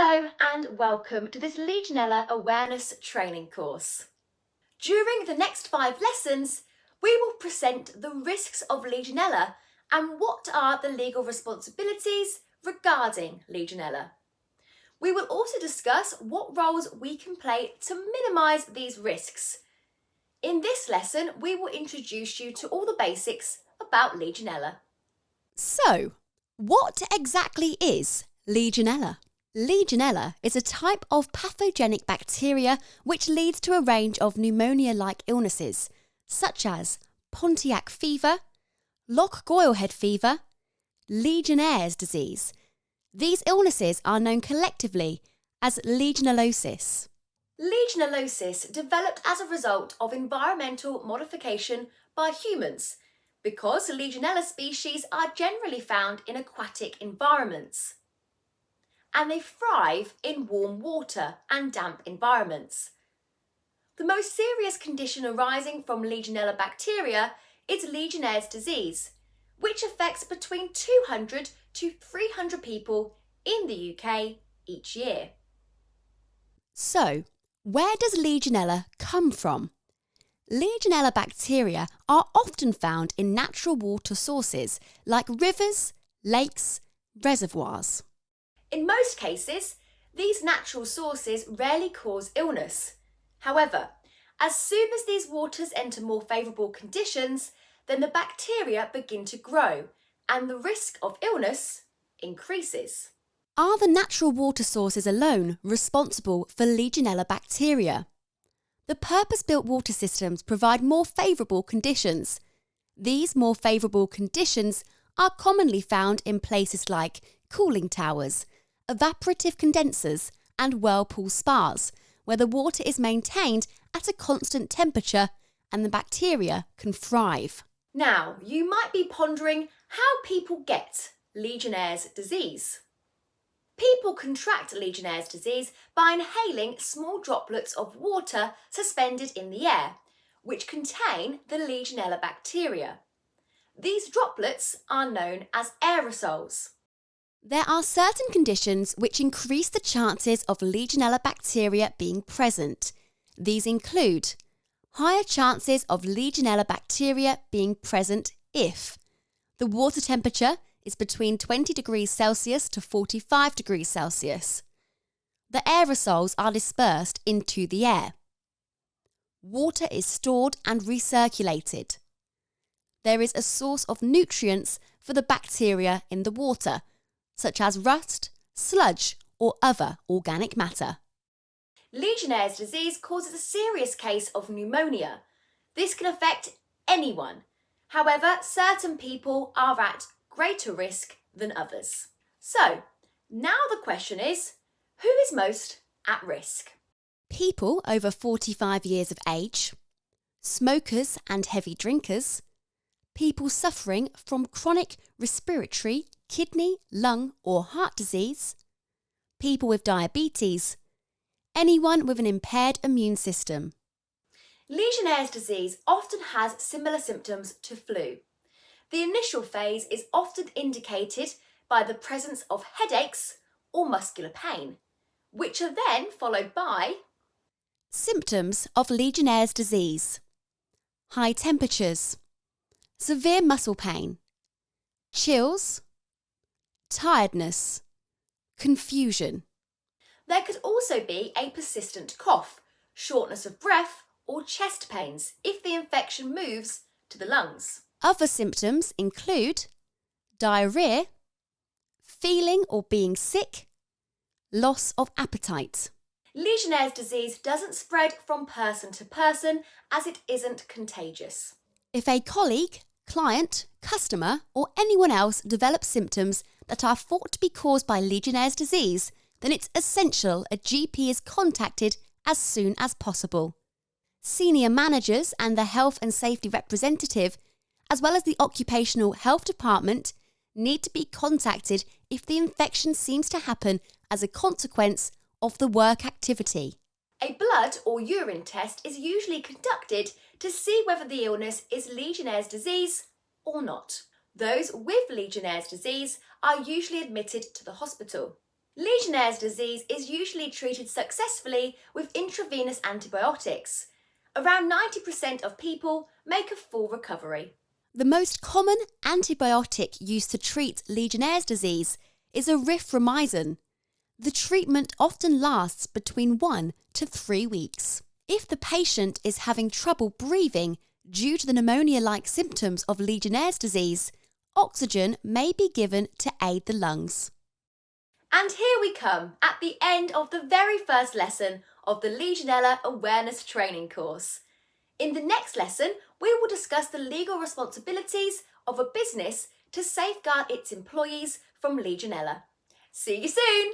Hello and welcome to this Legionella Awareness Training course. During the next 5 lessons, we will present the risks of Legionella and what are the legal responsibilities regarding Legionella. We will also discuss what roles we can play to minimise these risks. In this lesson, we will introduce you to all the basics about Legionella. So, what exactly is Legionella? Legionella is a type of pathogenic bacteria which leads to a range of pneumonia-like illnesses, such as Pontiac fever, Loch-Goilhead fever, Legionnaires disease. These illnesses are known collectively as legionellosis. Legionellosis developed as a result of environmental modification by humans, because Legionella species are generally found in aquatic environments, and they thrive in warm water and damp environments. The most serious condition arising from Legionella bacteria is Legionnaire's disease, which affects between 200 to 300 people in the UK each year. So, where does Legionella come from? Legionella bacteria are often found in natural water sources like rivers, lakes, reservoirs. In most cases, these natural sources rarely cause illness. However, as soon as these waters enter more favourable conditions, then the bacteria begin to grow and the risk of illness increases. Are the natural water sources alone responsible for Legionella bacteria? The purpose-built water systems provide more favourable conditions. These more favourable conditions are commonly found in places like cooling towers, evaporative condensers and whirlpool spas, where the water is maintained at a constant temperature and the bacteria can thrive. Now, you might be pondering how people get Legionnaire's disease. People contract Legionnaire's disease by inhaling small droplets of water suspended in the air, which contain the Legionella bacteria. These droplets are known as aerosols. There are certain conditions which increase the chances of Legionella bacteria being present. These include higher chances of Legionella bacteria being present if the water temperature is between 20 degrees Celsius to 45 degrees Celsius. The aerosols are dispersed into the air. Water is stored and recirculated. There is a source of nutrients for the bacteria in the water, such as rust, sludge or other organic matter. Legionnaire's disease causes a serious case of pneumonia. This can affect anyone. However, certain people are at greater risk than others. So, now the question is, who is most at risk? People over 45 years of age, smokers and heavy drinkers, people suffering from chronic respiratory, kidney, lung or heart disease, people with diabetes, anyone with an impaired immune system. Legionnaire's disease often has similar symptoms to flu. The initial phase is often indicated by the presence of headaches or muscular pain, which are then followed by symptoms of Legionnaire's disease: high temperatures, severe muscle pain, chills, tiredness, confusion. There could also be a persistent cough, shortness of breath or chest pains if the infection moves to the lungs. Other symptoms include diarrhea, feeling or being sick, loss of appetite. Legionnaire's disease doesn't spread from person to person as it isn't contagious. If a colleague, client, customer or anyone else develops symptoms that are thought to be caused by Legionnaire's disease, then it's essential a GP is contacted as soon as possible. Senior managers and the health and safety representative, as well as the occupational health department, need to be contacted if the infection seems to happen as a consequence of the work activity. A blood or urine test is usually conducted to see whether the illness is Legionnaire's disease or not. Those with Legionnaire's disease are usually admitted to the hospital. Legionnaire's disease is usually treated successfully with intravenous antibiotics. Around 90% of people make a full recovery. The most common antibiotic used to treat Legionnaire's disease is erythromycin. The treatment often lasts between 1 to 3 weeks. If the patient is having trouble breathing due to the pneumonia-like symptoms of Legionnaire's disease, oxygen may be given to aid the lungs. And here we come at the end of the very first lesson of the Legionella Awareness Training course. In the next lesson, we will discuss the legal responsibilities of a business to safeguard its employees from Legionella. See you soon!